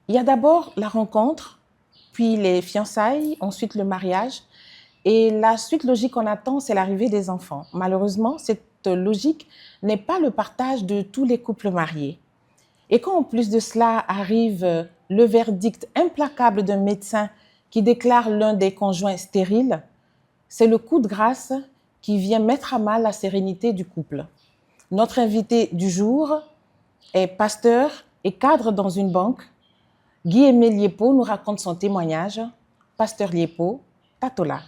Il y a d'abord la rencontre, puis les fiançailles, ensuite le mariage. Et la suite logique qu'on attend, c'est l'arrivée des enfants. Malheureusement, cette logique n'est pas le partage de tous les couples mariés. Et quand en plus de cela arrive le verdict implacable d'un médecin qui déclare l'un des conjoints stérile, c'est le coup de grâce qui vient mettre à mal la sérénité du couple. Notre invité du jour est pasteur et cadre dans une banque. Guy-Aimé Liepo nous raconte son témoignage. Pasteur Liepo, Tatola.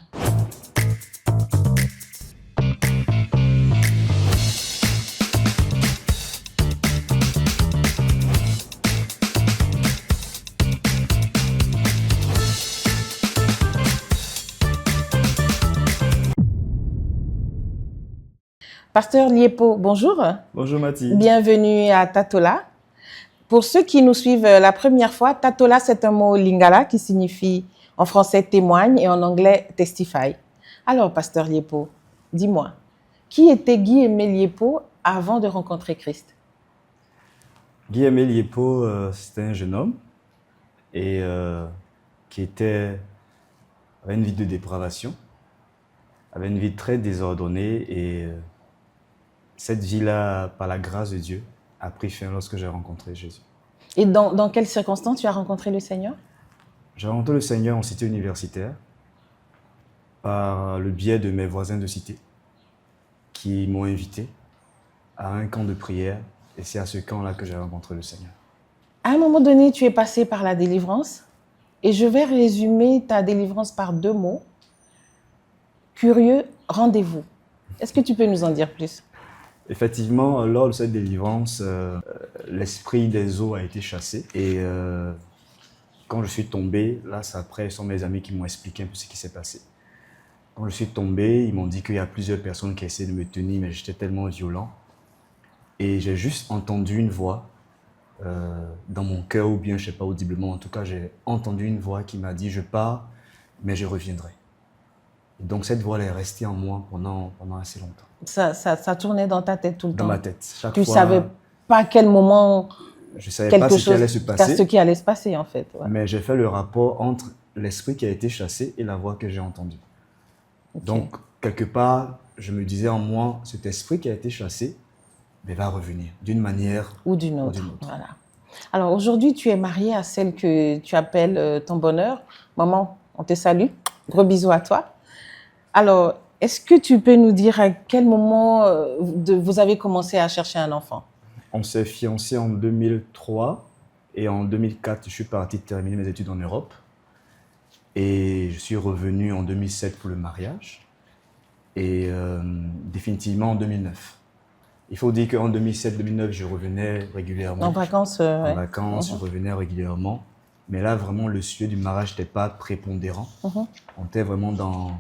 Pasteur Liepo, bonjour. Bonjour Mathilde. Bienvenue à Tatola. Pour ceux qui nous suivent la première fois, Tatola, c'est un mot lingala qui signifie en français témoigne et en anglais testify. Alors, Pasteur Liepo, dis-moi, qui était Guy-Aimé Liepo avant de rencontrer Christ? Guy-Aimé Liepo, c'était un jeune homme et qui avait une vie de dépravation, avait une vie très désordonnée et cette vie-là, par la grâce de Dieu, a pris fin lorsque j'ai rencontré Jésus. Et dans quelles circonstances tu as rencontré le Seigneur? J'ai rencontré le Seigneur en cité universitaire par le biais de mes voisins de cité qui m'ont invité à un camp de prière et c'est à ce camp-là que j'ai rencontré le Seigneur. À un moment donné, tu es passé par la délivrance et je vais résumer ta délivrance par 2 mots. Curieux, rendez-vous. Est-ce que tu peux nous en dire plus? Effectivement, lors de cette délivrance, l'esprit des eaux a été chassé. Et quand je suis tombé, là, après, ce sont mes amis qui m'ont expliqué un peu ce qui s'est passé. Quand je suis tombé, ils m'ont dit qu'il y a plusieurs personnes qui essaient de me tenir, mais j'étais tellement violent. Et j'ai juste entendu une voix dans mon cœur, ou bien, je ne sais pas, audiblement. En tout cas, j'ai entendu une voix qui m'a dit « Je pars, mais je reviendrai ». Donc cette voix elle est restée en moi pendant assez longtemps. Ça tournait dans ta tête tout le temps? Dans ma tête. Chaque tu ne fois, savais pas à quel moment je ne savais pas ce qui allait se passer. Ce qui allait se passer en fait. Ouais. Mais j'ai fait le rapport entre l'esprit qui a été chassé et la voix que j'ai entendue. Okay. Donc quelque part, je me disais en moi, cet esprit qui a été chassé va revenir d'une manière ou d'une autre. Voilà. Alors aujourd'hui, tu es mariée à celle que tu appelles ton bonheur. Maman, on te salue. Gros bisous à toi. Alors, est-ce que tu peux nous dire à quel moment vous avez commencé à chercher un enfant? On s'est fiancés en 2003 et en 2004, je suis parti terminer mes études en Europe. Et je suis revenu en 2007 pour le mariage et définitivement en 2009. Il faut dire qu'en 2007-2009, je revenais régulièrement. En vacances, En vacances, je revenais régulièrement. Mais là, vraiment, le sujet du mariage n'était pas prépondérant. On était vraiment dans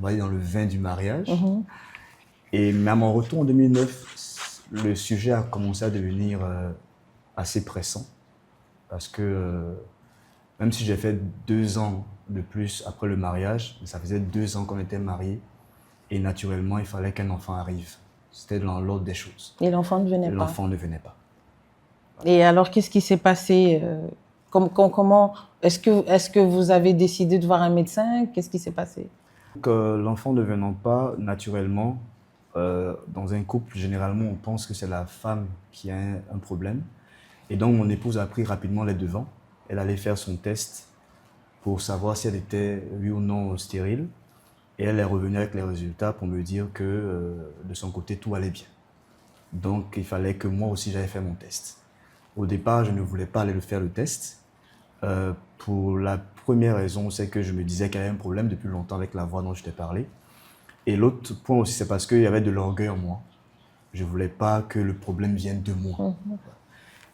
le vin du mariage. Et mais à mon retour en 2009, le sujet a commencé à devenir assez pressant. Parce que même si j'ai fait 2 ans de plus après le mariage, ça faisait 2 ans qu'on était mariés. Et naturellement, il fallait qu'un enfant arrive. C'était dans l'ordre des choses. Et l'enfant ne venait pas. L'enfant ne venait pas. Et alors, qu'est-ce qui s'est passé? Comment est-ce que vous avez décidé de voir un médecin? Qu'est-ce qui s'est passé? L'enfant ne venant pas, naturellement, dans un couple, généralement, on pense que c'est la femme qui a un problème. Et donc, mon épouse a pris rapidement les devants. Elle allait faire son test pour savoir si elle était, oui ou non, stérile. Et elle est revenue avec les résultats pour me dire que de son côté, tout allait bien. Donc, il fallait que moi aussi, j'aille faire mon test. Au départ, je ne voulais pas aller faire le test. Pour la première raison, c'est que je me disais qu'il y avait un problème depuis longtemps avec la voix dont je t'ai parlé. Et l'autre point aussi, c'est parce qu'il y avait de l'orgueil en moi. Je ne voulais pas que le problème vienne de moi.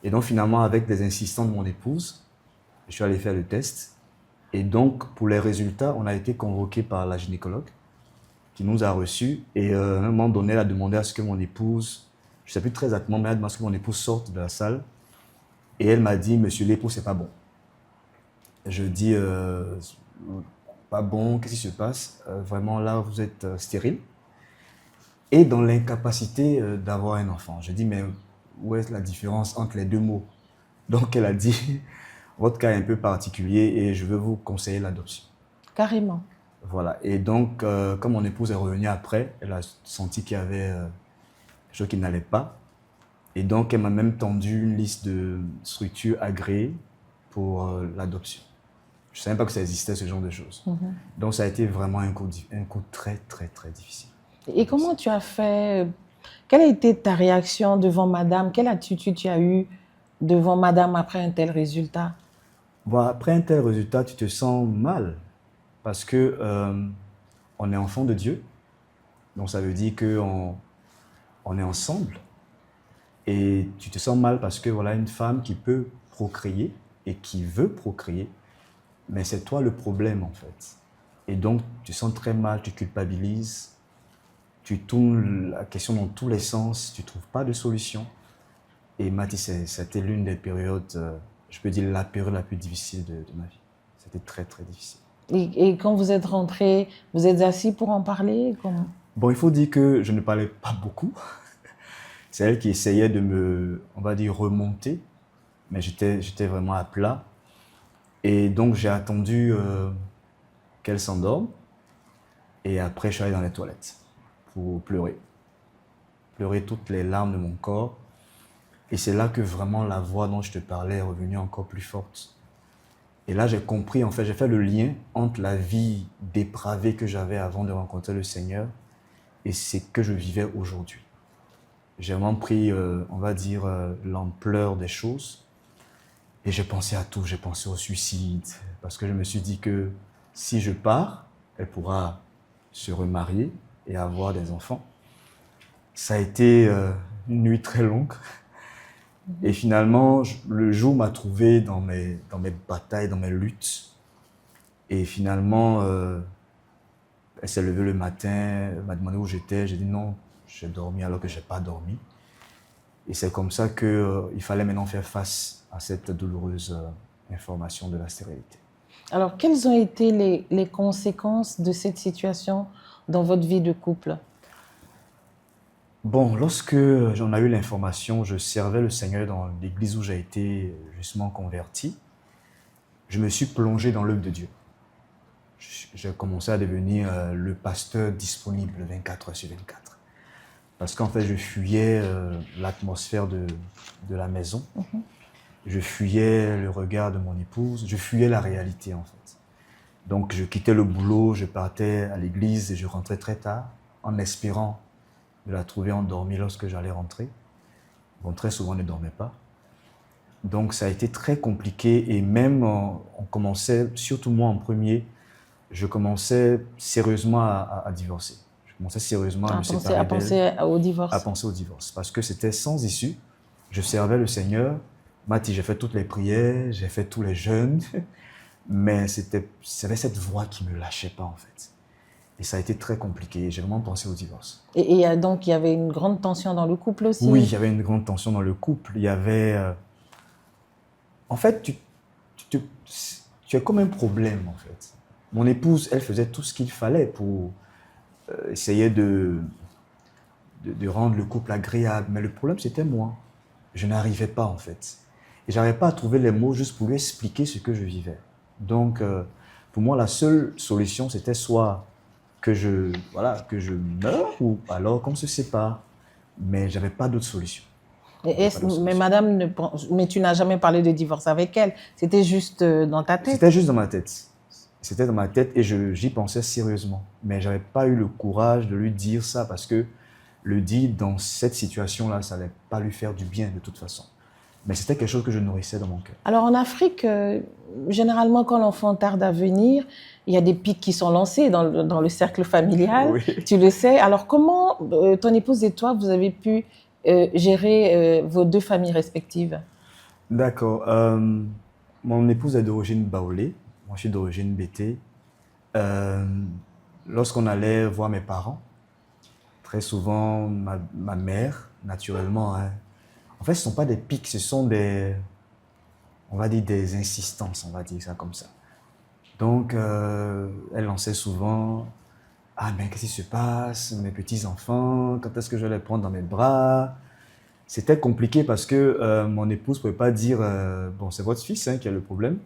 Et donc, finalement, avec les insistants de mon épouse, je suis allé faire le test. Et donc, pour les résultats, on a été convoqué par la gynécologue qui nous a reçus. Et à un moment donné, elle a demandé à ce que mon épouse, je ne sais plus très exactement, mais elle a demandé à ce que mon épouse sorte de la salle. Et elle m'a dit, monsieur Liepo, c'est pas bon. Je dis, pas bon, qu'est-ce qui se passe? Vraiment, là, vous êtes stérile. Et dans l'incapacité d'avoir un enfant. Je dis, mais où est la différence entre les 2 mots? Donc, elle a dit, votre cas est un peu particulier et je veux vous conseiller l'adoption. Carrément. Voilà. Et donc, comme mon épouse est revenue après, elle a senti qu'il y avait quelque chose qui n'allait pas. Et donc, elle m'a même tendu une liste de structures agréées pour l'adoption. Je ne savais pas que ça existait, ce genre de choses. Donc, ça a été vraiment un coup très, très, très difficile. Et comment tu as fait? Quelle a été ta réaction devant madame? Quelle attitude tu as eue devant madame après un tel résultat? Bon, après un tel résultat, tu te sens mal parce que on est enfant de Dieu. Donc, ça veut dire qu'on on est ensemble. Et tu te sens mal parce que voilà une femme qui peut procréer et qui veut procréer, mais c'est toi le problème en fait. Et donc, tu te sens très mal, tu culpabilises, tu tournes la question dans tous les sens, tu ne trouves pas de solution. Et Mathis, c'était l'une des périodes, je peux dire la période la plus difficile de ma vie. C'était très, très difficile. Et quand vous êtes rentré, vous êtes assis pour en parler? Comment? Bon, il faut dire que je ne parlais pas beaucoup. C'est elle qui essayait de me, on va dire, remonter, mais j'étais vraiment à plat. Et donc, j'ai attendu qu'elle s'endorme. Et après, je suis allé dans les toilettes pour pleurer. Pleurer toutes les larmes de mon corps. Et c'est là que vraiment la voix dont je te parlais est revenue encore plus forte. Et là, j'ai compris, en fait, j'ai fait le lien entre la vie dépravée que j'avais avant de rencontrer le Seigneur et ce que je vivais aujourd'hui. J'ai vraiment pris, on va dire, l'ampleur des choses. Et j'ai pensé à tout, j'ai pensé au suicide. Parce que je me suis dit que si je pars, elle pourra se remarier et avoir des enfants. Ça a été une nuit très longue. Et finalement, le jour m'a trouvé dans mes batailles, dans mes luttes. Et finalement, elle s'est levée le matin, elle m'a demandé où j'étais. J'ai dit non, j'ai dormi alors que je n'ai pas dormi. Et c'est comme ça qu'il fallait maintenant faire face à cette douloureuse information de la stérilité. Alors, quelles ont été les conséquences de cette situation dans votre vie de couple? Bon, lorsque j'en ai eu l'information, je servais le Seigneur dans l'église où j'ai été justement converti. Je me suis plongé dans l'œuvre de Dieu. J'ai commencé à devenir le pasteur disponible 24 heures sur 24. Parce qu'en fait, je fuyais l'atmosphère de la maison. Je fuyais le regard de mon épouse. Je fuyais la réalité, en fait. Donc, je quittais le boulot, je partais à l'église et je rentrais très tard en espérant de la trouver endormie lorsque j'allais rentrer. Bon, très souvent, elle ne dormait pas. Donc, ça a été très compliqué et même on commençait, surtout moi en premier, je commençais sérieusement à divorcer. Je commençais sérieusement à me séparer d'elle. À penser au divorce. À penser au divorce. Parce que c'était sans issue. Je servais le Seigneur. Mathis, j'ai fait toutes les prières, j'ai fait tous les jeûnes. Mais c'était cette voix qui ne me lâchait pas en fait. Et ça a été très compliqué. J'ai vraiment pensé au divorce. Et donc, il y avait une grande tension dans le couple aussi? Oui, il y avait une grande tension dans le couple. Il y avait... En fait, tu as comme un problème en fait. Mon épouse, elle faisait tout ce qu'il fallait pour essayer de rendre le couple agréable. Mais le problème, c'était moi. Je n'arrivais pas en fait. Et je n'arrivais pas à trouver les mots juste pour lui expliquer ce que je vivais. Donc, pour moi, la seule solution, c'était soit que je meure ou alors qu'on se sépare. Mais je n'avais pas d'autre solution. Mais madame, mais tu n'as jamais parlé de divorce avec elle. C'était juste dans ta tête? C'était juste dans ma tête. C'était dans ma tête et j'y pensais sérieusement. Mais je n'avais pas eu le courage de lui dire ça parce que le dire dans cette situation-là, ça n'allait pas lui faire du bien de toute façon. Mais c'était quelque chose que je nourrissais dans mon cœur. Alors en Afrique, généralement quand l'enfant tarde à venir, il y a des pics qui sont lancés dans le cercle familial, Oui. Tu le sais. Alors comment ton épouse et toi, vous avez pu gérer vos deux familles respectives? D'accord. Mon épouse est d'origine baoulé, moi je suis d'origine bété. Lorsqu'on allait voir mes parents, très souvent ma mère, naturellement, hein, en fait ce ne sont pas des pics, ce sont on va dire des insistances, on va dire ça comme ça. Donc elle lançait souvent, ah mais qu'est-ce qui se passe, mes petits enfants, quand est-ce que je vais les prendre dans mes bras? C'était compliqué parce que mon épouse ne pouvait pas dire bon, c'est votre fils hein, qui a le problème.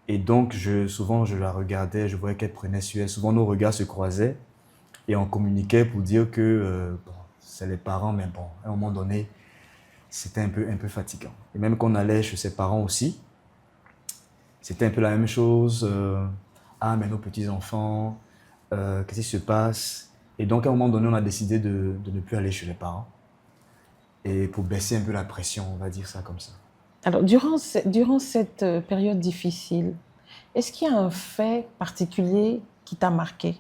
Et donc, souvent, je la regardais, je voyais qu'elle prenait sur elle. Souvent, nos regards se croisaient et on communiquait pour dire que bon, c'est les parents, mais bon, à un moment donné, c'était un peu fatigant. Et même quand on allait chez ses parents aussi, c'était un peu la même chose. Ah, mais nos petits-enfants, qu'est-ce qui se passe? Et donc, à un moment donné, on a décidé de ne plus aller chez les parents. Et pour baisser un peu la pression, on va dire ça comme ça. Alors, durant cette période difficile, est-ce qu'il y a un fait particulier qui t'a marqué?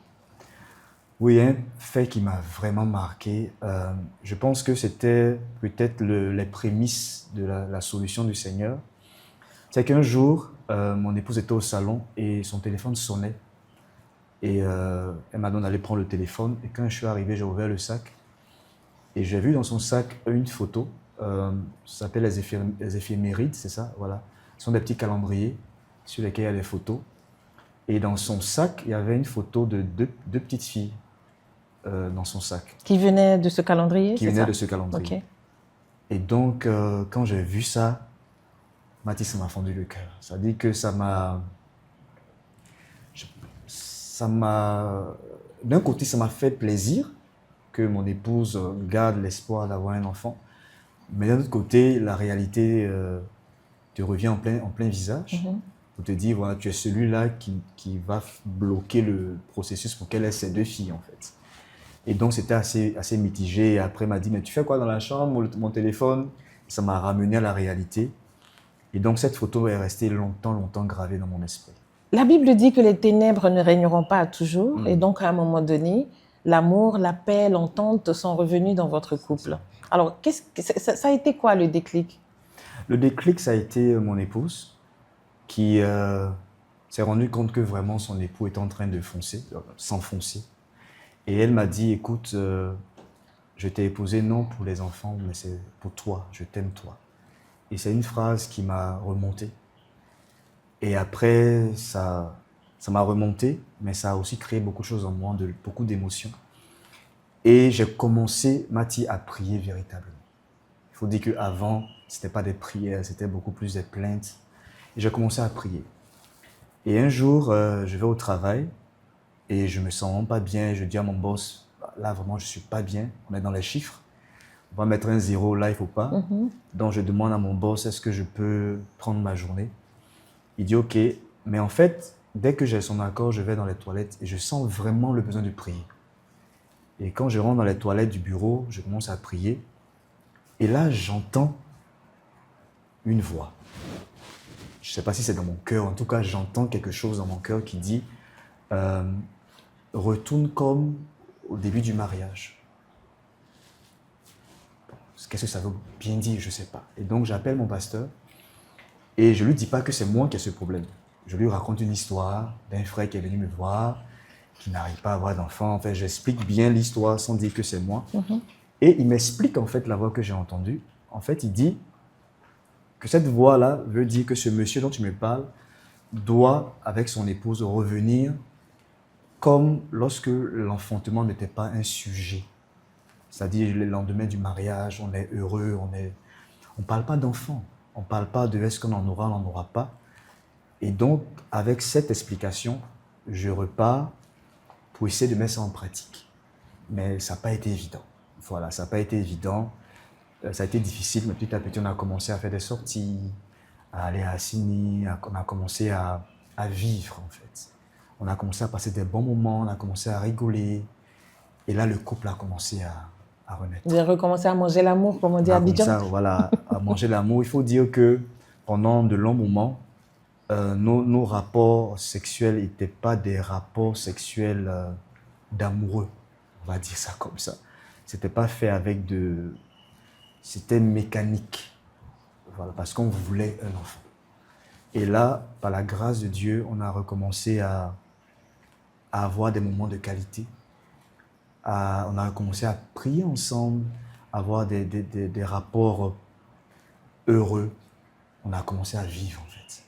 Oui, un fait qui m'a vraiment marqué, je pense que c'était peut-être les prémices de la solution du Seigneur. C'est qu'un jour, mon épouse était au salon et son téléphone sonnait. Et elle m'a donné d'aller prendre le téléphone. Et quand je suis arrivé, j'ai ouvert le sac. Et j'ai vu dans son sac une photo. Ça s'appelle les éphémérides, c'est ça? Voilà. Ce sont des petits calendriers sur lesquels il y a des photos. Et dans son sac, il y avait une photo de deux petites filles dans son sac. Qui venait de ce calendrier, Qui c'est venait ça? de ce calendrier. Ok. Et donc, quand j'ai vu ça, Mathis, ça m'a fendu le cœur. Ça dit que ça m'a... D'un côté, ça m'a fait plaisir que mon épouse garde l'espoir d'avoir un enfant. Mais d'un autre côté, la réalité te revient en plein visage. Pour te dire, voilà, tu es celui-là qui va bloquer le processus pour qu'elle ait ses deux filles, en fait. Et donc, c'était assez mitigé. Et après, elle m'a dit, mais tu fais quoi dans la chambre, mon téléphone? Ça m'a ramené à la réalité. Et donc, cette photo est restée longtemps gravée dans mon esprit. La Bible dit que les ténèbres ne régneront pas à toujours. Et donc, à un moment donné, l'amour, la paix, l'entente sont revenus dans votre couple. Alors, ça a été quoi le déclic? Le déclic, ça a été mon épouse qui s'est rendue compte que vraiment son époux était en train de s'enfoncer. Et elle m'a dit, écoute, je t'ai épousé non pour les enfants, mais c'est pour toi, je t'aime toi. Et c'est une phrase qui m'a remonté. Et après, ça m'a remonté, mais ça a aussi créé beaucoup de choses en moi, beaucoup d'émotions. Et j'ai commencé, Mathie, à prier véritablement. Il faut dire qu'avant, ce n'était pas des prières, c'était beaucoup plus des plaintes. Et j'ai commencé à prier. Et un jour, je vais au travail et je me sens vraiment pas bien. Je dis à mon boss, là vraiment, je ne suis pas bien. On est dans les chiffres. On va mettre un 0, là, il ne faut pas. Donc, je demande à mon boss, est-ce que je peux prendre ma journée? Il dit, OK. Mais en fait, dès que j'ai son accord, je vais dans les toilettes et je sens vraiment le besoin de prier. Et quand je rentre dans les toilettes du bureau, je commence à prier. Et là, j'entends une voix. Je ne sais pas si c'est dans mon cœur. En tout cas, j'entends quelque chose dans mon cœur qui dit retourne comme au début du mariage. Qu'est-ce que ça veut bien dire? Je ne sais pas. Et donc, j'appelle mon pasteur et je ne lui dis pas que c'est moi qui ai ce problème. Je lui raconte une histoire d'un frère qui est venu me voir, qui n'arrive pas à avoir d'enfant. En fait, j'explique bien l'histoire sans dire que c'est moi. Et il m'explique en fait la voix que j'ai entendue. En fait, il dit que cette voix-là veut dire que ce monsieur dont tu me parles doit, avec son épouse, revenir comme lorsque l'enfantement n'était pas un sujet. C'est-à-dire le lendemain du mariage, on est heureux, on ne parle pas d'enfant. On ne parle pas de est-ce qu'on en aura, on n'en aura pas. Et donc, avec cette explication, je repars pour essayer de mettre ça en pratique. Mais ça n'a pas été évident. Voilà, ça n'a pas été évident. Ça a été difficile, mais petit à petit, on a commencé à faire des sorties, à aller à Sydney, on a commencé à vivre, en fait. On a commencé à passer des bons moments, on a commencé à rigoler. Et là, le couple a commencé à renaître. Vous avez recommencé à manger l'amour, comme on dit à Abidjan. Voilà, à manger l'amour. Il faut dire que pendant de longs moments, nos rapports sexuels n'étaient pas des rapports sexuels d'amoureux, on va dire ça comme ça. C'était pas fait avec de... C'était mécanique, voilà, parce qu'on voulait un enfant. Et là, par la grâce de Dieu, on a recommencé à avoir des moments de qualité. On a commencé à prier ensemble, à avoir des rapports heureux. On a commencé à vivre, en fait.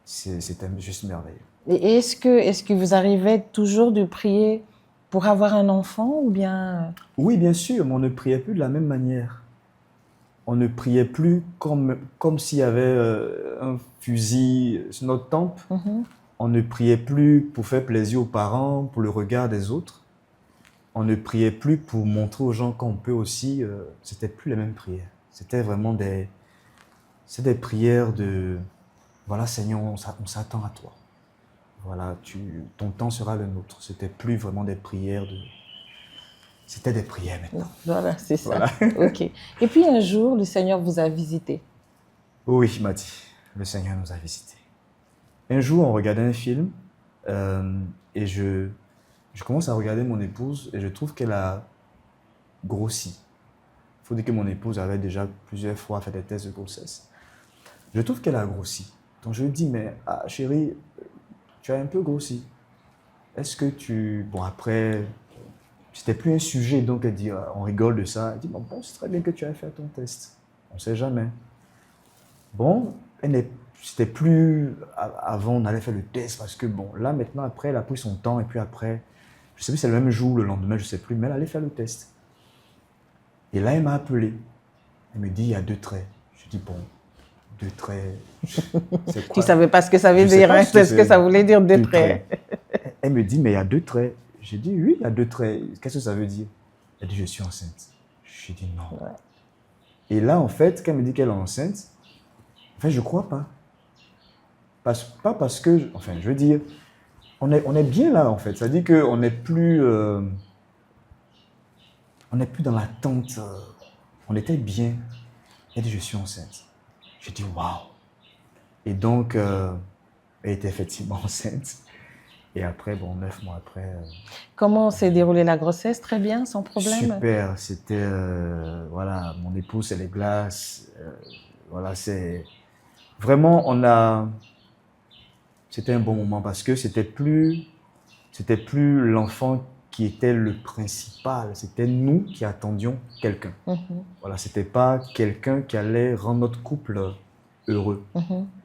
C'était juste merveilleux. Et est-ce que vous arrivez toujours de prier pour avoir un enfant ou bien... Oui, bien sûr, mais on ne priait plus de la même manière. on ne priait plus comme s'il y avait un fusil sur notre tempe. On ne priait plus pour faire plaisir aux parents, pour le regard des autres. On ne priait plus pour montrer aux gens qu'on peut aussi. C'était plus les mêmes prières. C'était vraiment des prières de voilà, Seigneur, on s'attend à toi. Voilà, ton temps sera le nôtre. C'était plus vraiment des prières c'était des prières maintenant. Voilà, c'est ça. Voilà. OK. Et puis un jour, le Seigneur vous a visité. Oui, Mati, le Seigneur nous a visités. Un jour, on regardait un film et je commence à regarder mon épouse et je trouve qu'elle a grossi. Il faut dire que mon épouse avait déjà plusieurs fois fait des tests de grossesse. Je trouve qu'elle a grossi. Donc je lui dis, mais chérie, tu as un peu grossi. Est-ce que tu... Bon, après, c'était plus un sujet, donc elle dit, on rigole de ça. Elle dit, bon, c'est très bien que tu aies fait ton test. On ne sait jamais. Bon, c'était plus... Avant, on allait faire le test parce que, bon, là, maintenant, après, elle a pris son temps et puis après, je ne sais plus si c'est le même jour, le lendemain, je ne sais plus, mais elle allait faire le test. Et là, elle m'a appelé. Elle me dit, il y a 2 traits. Je dis, bon, 2 traits, c'est quoi? Tu ne savais pas ce que ça veut dire, hein? C'est ce que ça voulait dire, 2 traits. Elle me dit, mais il y a 2 traits. J'ai dit, oui, il y a 2 traits. Qu'est-ce que ça veut dire? Elle dit, je suis enceinte. Je dis, non. Ouais. Et là, en fait, quand elle me dit qu'elle est enceinte, en fait, je ne crois pas. Pas parce que, enfin, je veux dire, on est bien là, en fait. Ça dit qu'on n'est plus... on n'est plus dans l'attente. On était bien. Elle dit, je suis enceinte. J'ai dit, waouh. Et donc, elle était effectivement enceinte. Et après, bon, 9 mois après... Comment s'est déroulée la grossesse? Très bien, sans problème? Super. C'était, voilà, mon épouse, c'est les glaces. Voilà, c'est... Vraiment, c'était un bon moment parce que c'était plus l'enfant qui était le principal. C'était nous qui attendions quelqu'un. Voilà, c'était pas quelqu'un qui allait rendre notre couple heureux.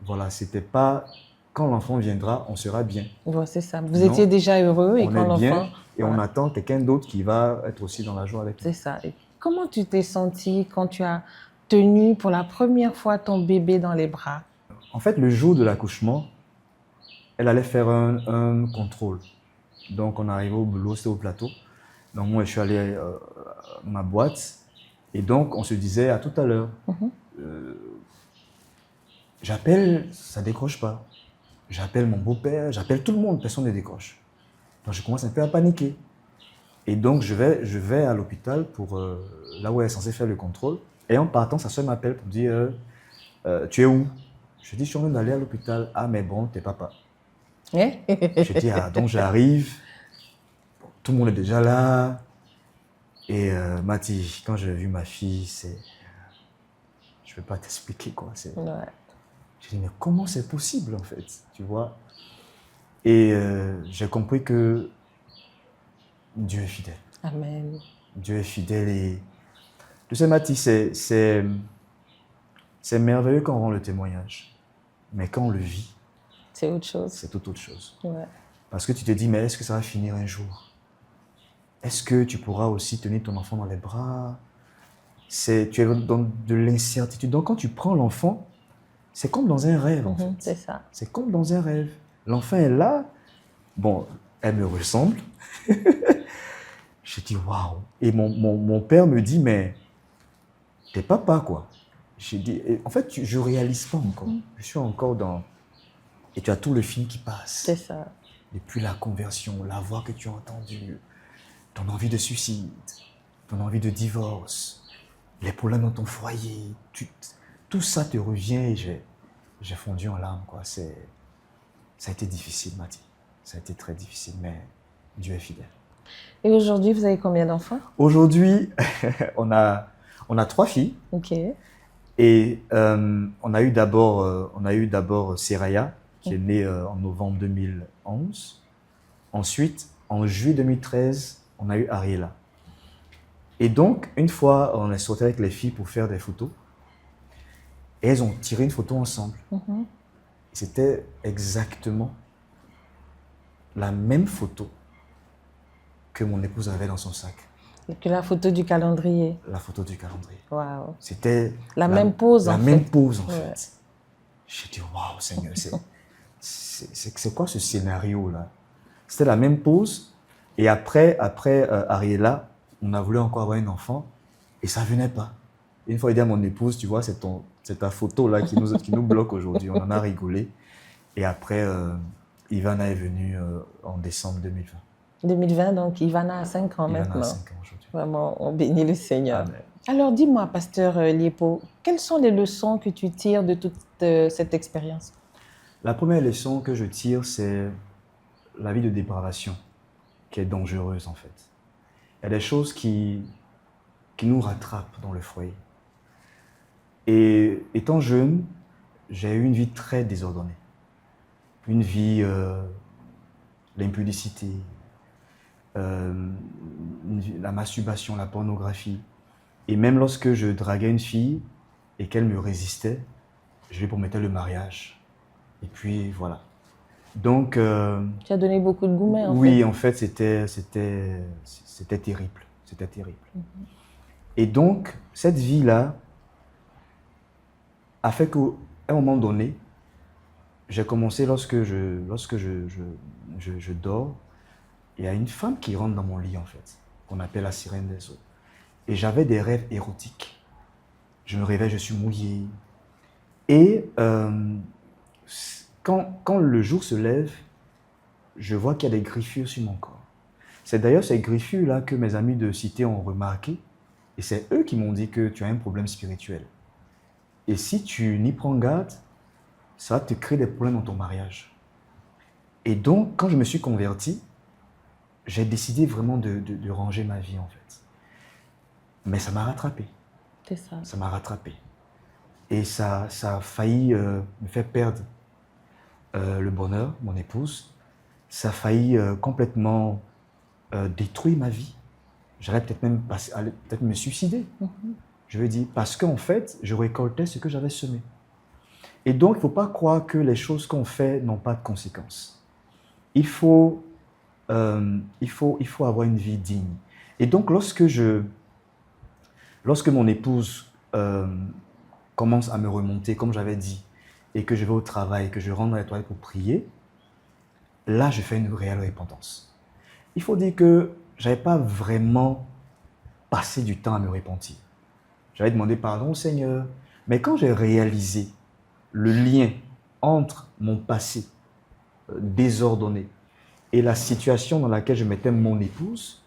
Voilà, c'était pas... Quand l'enfant viendra, on sera bien. Ouais, c'est ça. Vous étiez déjà heureux et quand l'enfant... bien et on attend quelqu'un d'autre qui va être aussi dans la joie avec nous. C'est ça. Et comment tu t'es senti quand tu as tenu pour la première fois ton bébé dans les bras? En fait, le jour de l'accouchement, elle allait faire un contrôle. Donc, on arrivait au boulot, c'était au plateau. Donc, moi, je suis allé à ma boîte. Et donc, on se disait à tout à l'heure. J'appelle, ça ne décroche pas. J'appelle mon beau-père, j'appelle tout le monde, personne ne décroche. Donc, je commence un peu à paniquer. Et donc, je vais à l'hôpital pour là où elle est censée faire le contrôle. Et en partant, sa soeur m'appelle pour me dire tu es où? Je dis, je suis en train d'aller à l'hôpital. Ah, mais bon, t'es papa. Je dis, ah, donc j'arrive. Bon, tout le monde est déjà là. Et Mati, quand j'ai vu ma fille, je ne peux pas t'expliquer quoi. Ouais. Je dis, mais comment c'est possible en fait, tu vois? Et j'ai compris que Dieu est fidèle. Amen. Dieu est fidèle et... Tu sais, Mati, c'est merveilleux quand on rend le témoignage. Mais quand on le vit, c'est autre chose. C'est tout autre chose. Ouais. Parce que tu te dis, mais est-ce que ça va finir un jour? Est-ce que tu pourras aussi tenir ton enfant dans les bras? Tu es dans de l'incertitude. Donc quand tu prends l'enfant, c'est comme dans un rêve en fait. C'est ça. C'est comme dans un rêve. L'enfant est là. Bon, elle me ressemble. J'ai dit, waouh. Et mon père me dit, mais t'es papa, quoi. J'ai dit, en fait, je ne réalise pas encore. Je suis encore dans... Et tu as tout le film qui passe. C'est ça. Depuis la conversion, la voix que tu as entendue, ton envie de suicide, ton envie de divorce, les problèmes dans ton foyer, tout ça te revient et j'ai fondu en larmes, quoi. Ça a été difficile, Mati. Ça a été très difficile, mais Dieu est fidèle. Et aujourd'hui, vous avez combien d'enfants? Aujourd'hui, on a 3 filles. Ok. Et on a eu d'abord Seraya, qui est née en novembre 2011. Ensuite, en juillet 2013, on a eu Ariela. Et donc, une fois, on est sorti avec les filles pour faire des photos. Et elles ont tiré une photo ensemble. C'était exactement la même photo que mon épouse avait dans son sac. Que la photo du calendrier. La photo du calendrier. Waouh. C'était La même pose, la en même fait. pose, en Ouais. fait. J'ai dit, waouh, Seigneur, c'est quoi ce scénario-là? C'était la même pose. Et après Ariella, on a voulu encore avoir un enfant et ça venait pas. Et une fois, il dit à mon épouse, tu vois, c'est ta photo-là qui nous bloque aujourd'hui. On en a rigolé. Et après, Ivana est venue en décembre 2020. 2020, donc Ivana a 5 ans Ivana maintenant. a 5 ans aujourd'hui. Vraiment, on bénit le Seigneur. Amen. Alors, dis-moi, pasteur Liepo, quelles sont les leçons que tu tires de toute cette expérience? La première leçon que je tire, c'est la vie de dépravation, qui est dangereuse en fait. Il y a des choses qui nous rattrapent dans le foyer. Et étant jeune, j'ai eu une vie très désordonnée. Une vie, l'impudicité, la masturbation, la pornographie. Et même lorsque je draguais une fille et qu'elle me résistait, je lui promettais le mariage. Et puis voilà. Donc, Tu as donné beaucoup de gourmets, en fait. oui, en fait, c'était terrible. C'était terrible. Et donc, cette vie-là a fait qu'à un moment donné, j'ai commencé, lorsque je dors, il y a une femme qui rentre dans mon lit, en fait, qu'on appelle la sirène des eaux. Et j'avais des rêves érotiques. Je me réveille, je suis mouillé. Et quand le jour se lève, je vois qu'il y a des griffures sur mon corps. C'est d'ailleurs ces griffures-là que mes amis de cité ont remarqué. Et c'est eux qui m'ont dit que tu as un problème spirituel. Et si tu n'y prends garde, ça va te créer des problèmes dans ton mariage. Et donc, quand je me suis converti, j'ai décidé vraiment de ranger ma vie, en fait. Mais ça m'a rattrapé. C'est ça. Ça m'a rattrapé. Et ça a failli me faire perdre le bonheur, mon épouse. Ça a failli complètement détruire ma vie. J'allais peut-être même peut-être me suicider. Je veux dire, parce qu'en fait, je récoltais ce que j'avais semé. Et donc, il ne faut pas croire que les choses qu'on fait n'ont pas de conséquences. Il faut avoir une vie digne. Et donc, lorsque mon épouse commence à me remonter, comme j'avais dit, et que je vais au travail, que je rentre dans les toilettes pour prier, là, je fais une réelle repentance. Il faut dire que je n'avais pas vraiment passé du temps à me repentir. J'avais demandé pardon au Seigneur. Mais quand j'ai réalisé le lien entre mon passé désordonné et la situation dans laquelle je mettais mon épouse,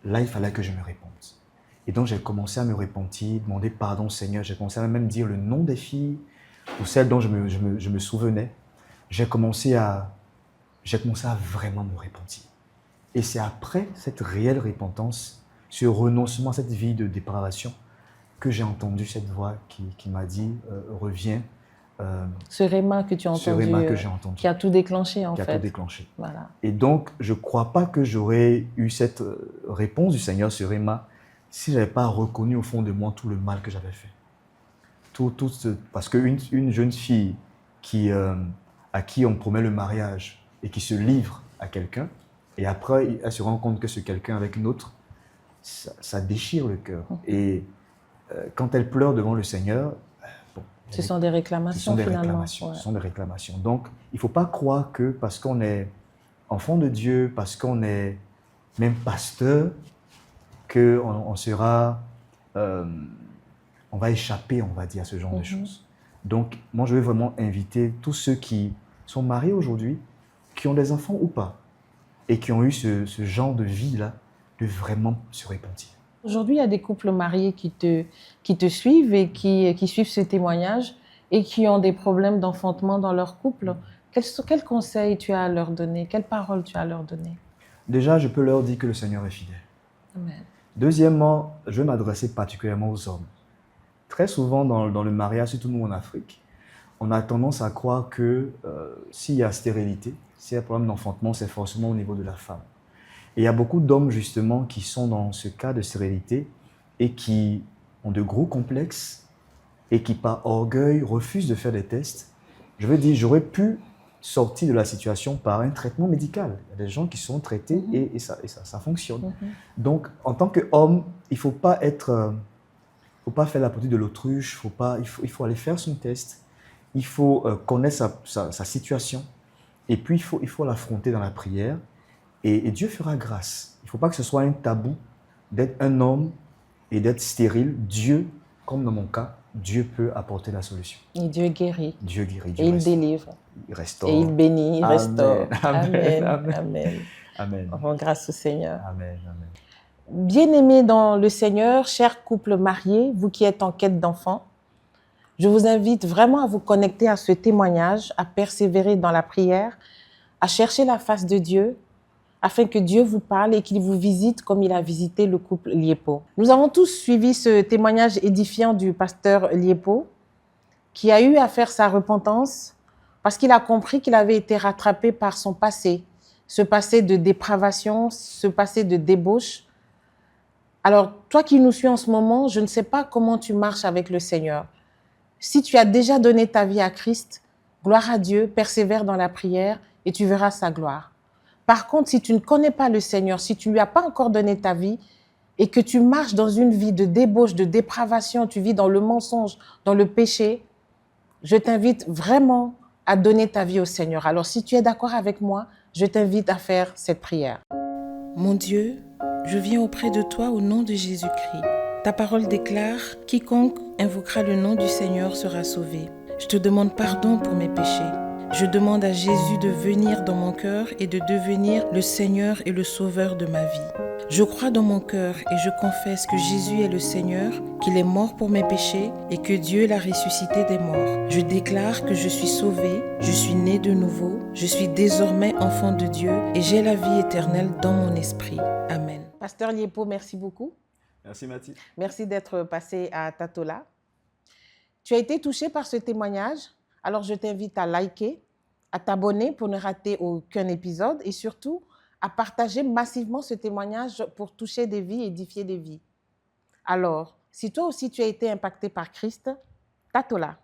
là, il fallait que je me repente. Et donc, j'ai commencé à me repentir, demander pardon au Seigneur. J'ai commencé à même dire le nom des filles, pour celles dont je me souvenais. J'ai commencé à vraiment me repentir. Et c'est après cette réelle repentance, ce renoncement à cette vie de dépravation, que j'ai entendu cette voix qui m'a dit reviens. Ce réma que tu as entendu, Ce réma que j'ai entendu. qui a tout déclenché, en fait. Qui a tout déclenché. Voilà. Et donc, je ne crois pas que j'aurais eu cette réponse du Seigneur, ce réma, si je n'avais pas reconnu au fond de moi tout le mal que j'avais fait. Parce qu'une jeune fille à qui on promet le mariage et qui se livre à quelqu'un, et après, elle se rend compte que ce quelqu'un avec une autre, ça déchire le cœur. Et quand elle pleure devant le Seigneur, ce sont des réclamations, finalement. Ce sont des réclamations. Donc, il ne faut pas croire que parce qu'on est enfant de Dieu, parce qu'on est même pasteur, qu'on sera... on va échapper, on va dire, à ce genre de choses. Donc, moi, je veux vraiment inviter tous ceux qui sont mariés aujourd'hui, qui ont des enfants ou pas, et qui ont eu ce genre de vie-là, de vraiment se repentir. Aujourd'hui, il y a des couples mariés qui te suivent et qui suivent ce témoignage et qui ont des problèmes d'enfantement dans leur couple. Quels conseils tu as à leur donner? Quelles paroles tu as à leur donner? Déjà, je peux leur dire que le Seigneur est fidèle. Amen. Deuxièmement, je vais m'adresser particulièrement aux hommes. Très souvent, dans le mariage, surtout nous en Afrique, on a tendance à croire que s'il y a stérilité, s'il y a problème d'enfantement, c'est forcément au niveau de la femme. Et il y a beaucoup d'hommes, justement, qui sont dans ce cas de stérilité et qui ont de gros complexes et qui, par orgueil, refusent de faire des tests. Je veux dire, j'aurais pu sortis de la situation par un traitement médical. Il y a des gens qui sont traités et ça fonctionne. Donc, en tant qu'homme, il ne faut pas faire la politique de l'autruche, il faut aller faire son test, il faut connaître sa situation et puis il faut l'affronter dans la prière et Dieu fera grâce. Il ne faut pas que ce soit un tabou d'être un homme et d'être stérile. Dieu, comme dans mon cas, Dieu peut apporter la solution. Et Dieu guérit. Dieu guérit. Dieu et il délivre. Il restaure. Et il bénit, il Amen. restaure. Amen. Amen. Amen. Amen. Rends grâce au Seigneur. Amen. Amen. Bien-aimés dans le Seigneur, chers couples mariés, vous qui êtes en quête d'enfants, je vous invite vraiment à vous connecter à ce témoignage, à persévérer dans la prière, à chercher la face de Dieu, afin que Dieu vous parle et qu'il vous visite comme il a visité le couple Liepo. Nous avons tous suivi ce témoignage édifiant du pasteur Liepo, qui a eu à faire sa repentance parce qu'il a compris qu'il avait été rattrapé par son passé, ce passé de dépravation, ce passé de débauche. Alors, toi qui nous suis en ce moment, je ne sais pas comment tu marches avec le Seigneur. Si tu as déjà donné ta vie à Christ, gloire à Dieu, persévère dans la prière et tu verras sa gloire. Par contre, si tu ne connais pas le Seigneur, si tu ne lui as pas encore donné ta vie et que tu marches dans une vie de débauche, de dépravation, tu vis dans le mensonge, dans le péché, je t'invite vraiment à donner ta vie au Seigneur. Alors, si tu es d'accord avec moi, je t'invite à faire cette prière. Mon Dieu, je viens auprès de toi au nom de Jésus-Christ. Ta parole déclare « Quiconque invoquera le nom du Seigneur sera sauvé ». Je te demande pardon pour mes péchés. Je demande à Jésus de venir dans mon cœur et de devenir le Seigneur et le Sauveur de ma vie. Je crois dans mon cœur et je confesse que Jésus est le Seigneur, qu'il est mort pour mes péchés et que Dieu l'a ressuscité des morts. Je déclare que je suis sauvé, je suis né de nouveau, je suis désormais enfant de Dieu et j'ai la vie éternelle dans mon esprit. Amen. Pasteur Liepo, merci beaucoup. Merci Mathilde. Merci d'être passé à Tatola. Tu as été touché par ce témoignage, alors je t'invite à liker, à t'abonner pour ne rater aucun épisode et surtout à partager massivement ce témoignage pour toucher des vies, édifier des vies. Alors, si toi aussi tu as été impacté par Christ, Tatola.